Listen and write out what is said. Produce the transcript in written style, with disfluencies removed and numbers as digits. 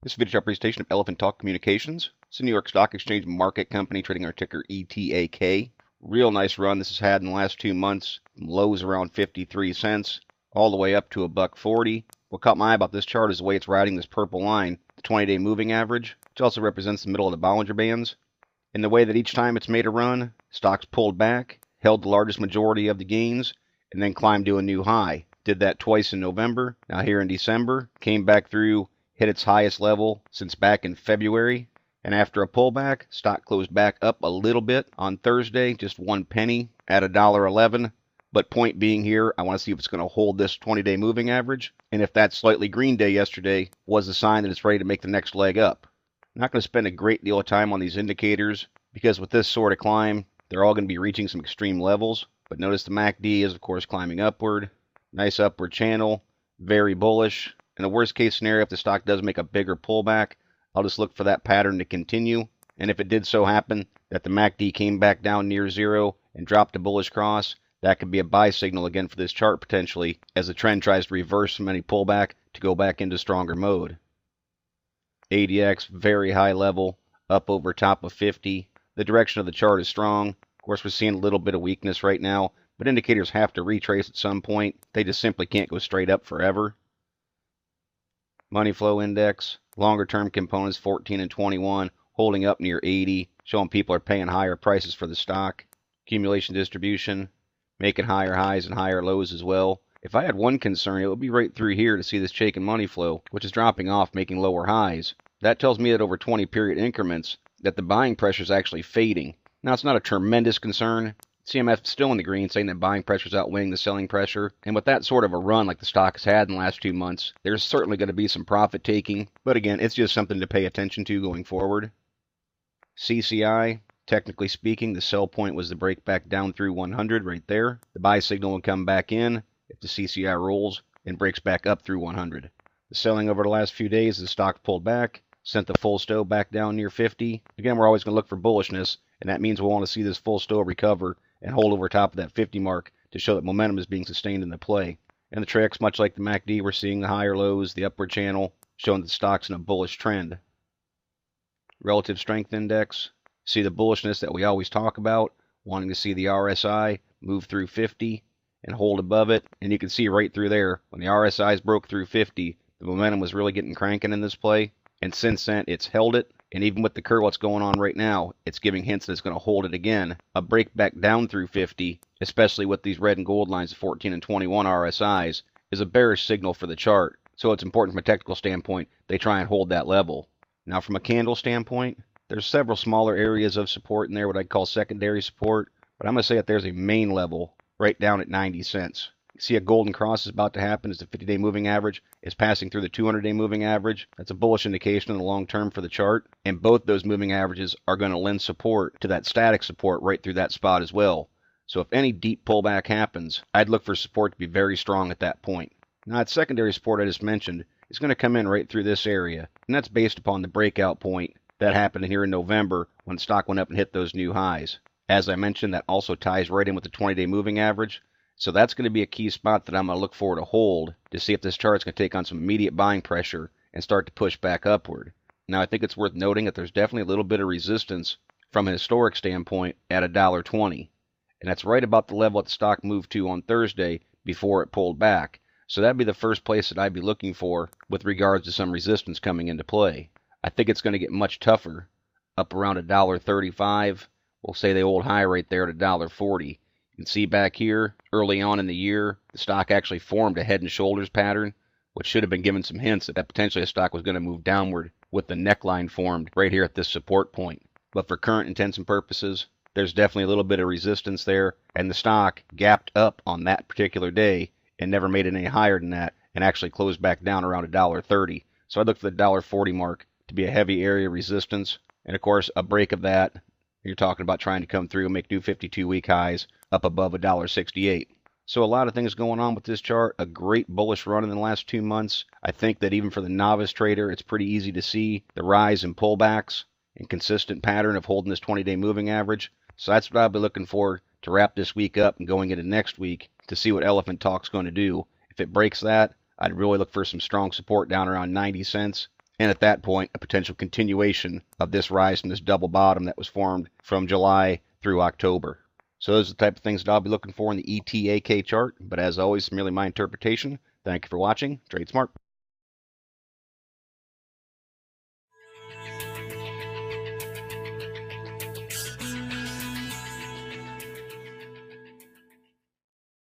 This video chart presentation of Elephant Talk Communications. It's a New York Stock Exchange market company trading our ticker ETAK. Real nice run this has had in the last 2 months. Lows around 53 cents, all the way up to $1.40. What caught my eye about this chart is the way it's riding this purple line, the 20-day moving average, which also represents the middle of the Bollinger Bands. In the way that each time it's made a run, stocks pulled back, held the largest majority of the gains, and then climbed to a new high. Did that twice in November. Now here in December, came back through, hit its highest level since back in February, and after a pullback, stock closed back up a little bit on Thursday, just 1 penny at $1.11. But point being here, I want to see if it's going to hold this 20-day moving average, and if that slightly green day yesterday was a sign that it's ready to make the next leg up. I'm not going to spend a great deal of time on these indicators, because with this sort of climb, they're all going to be reaching some extreme levels. But notice the MACD is, of course, climbing upward. Nice upward channel, very bullish. In the worst case scenario, if the stock does make a bigger pullback, I'll just look for that pattern to continue. And if it did so happen that the MACD came back down near zero and dropped a bullish cross, that could be a buy signal again for this chart potentially, as the trend tries to reverse from any pullback to go back into stronger mode. ADX, very high level, up over top of 50. The direction of the chart is strong. Of course, we're seeing a little bit of weakness right now, but indicators have to retrace at some point. They just simply can't go straight up forever. Money flow index, longer term components 14 and 21, holding up near 80, showing people are paying higher prices for the stock. Accumulation distribution, making higher highs and higher lows as well. If I had one concern, it would be right through here to see this shake in money flow, which is dropping off, making lower highs. That tells me that over 20 period increments, that the buying pressure is actually fading. Now, it's not a tremendous concern. CMF is still in the green, saying that buying pressure is outweighing the selling pressure. And with that sort of a run like the stock has had in the last 2 months, there's certainly going to be some profit taking. But again, it's just something to pay attention to going forward. CCI, technically speaking, the sell point was the break back down through 100 right there. The buy signal will come back in if the CCI rolls and breaks back up through 100. The selling over the last few days, the stock pulled back, sent the full stow back down near 50. Again, we're always going to look for bullishness, and that means we'll want to see this full stow recover and hold over top of that 50 mark to show that momentum is being sustained in the play. And the tricks, much like the MACD, we're seeing the higher lows, the upward channel, showing that the stock's in a bullish trend. Relative strength index, see the bullishness that we always talk about, wanting to see the RSI move through 50 and hold above it. And you can see right through there, when the RSIs broke through 50, the momentum was really getting cranking in this play. And since then, it's held it. And even with the curve, what's going on right now, it's giving hints that it's going to hold it again. A break back down through 50, especially with these red and gold lines of 14 and 21 RSIs, is a bearish signal for the chart. So it's important from a technical standpoint, they try and hold that level. Now from a candle standpoint, there's several smaller areas of support in there, what I call secondary support. But I'm going to say that there's a main level right down at 90 cents. See a golden cross is about to happen as the 50-day moving average is passing through the 200-day moving average. That's a bullish indication in the long term for the chart. And both those moving averages are going to lend support to that static support right through that spot as well. So if any deep pullback happens, I'd look for support to be very strong at that point. Now that secondary support I just mentioned is going to come in right through this area. And that's based upon the breakout point that happened here in November when the stock went up and hit those new highs. As I mentioned, that also ties right in with the 20-day moving average. So that's going to be a key spot that I'm going to look for to hold to see if this chart's going to take on some immediate buying pressure and start to push back upward. Now, I think it's worth noting that there's definitely a little bit of resistance from a historic standpoint at $1.20. And that's right about the level that the stock moved to on Thursday before it pulled back. So that'd be the first place that I'd be looking for with regards to some resistance coming into play. I think it's going to get much tougher up around $1.35. We'll say the old high right there at $1.40. You can see back here, early on in the year, the stock actually formed a head and shoulders pattern, which should have been given some hints that potentially the stock was going to move downward with the neckline formed right here at this support point. But for current intents and purposes, there's definitely a little bit of resistance there, and the stock gapped up on that particular day and never made it any higher than that and actually closed back down around $1.30. So I look for the $1.40 mark to be a heavy area of resistance, and of course a break of that, you're talking about trying to come through and make new 52-week highs up above $1.68. So a lot of things going on with this chart. A great bullish run in the last 2 months. I think that even for the novice trader, it's pretty easy to see the rise and pullbacks and consistent pattern of holding this 20-day moving average. So that's what I'll be looking for to wrap this week up and going into next week to see what Elephant Talk's going to do. If it breaks that, I'd really look for some strong support down around 90 cents. and at that point, a potential continuation of this rise from this double bottom that was formed from July through October. So those are the type of things that I'll be looking for in the ETAK chart, but as always, it's merely my interpretation. Thank you for watching. Trade smart.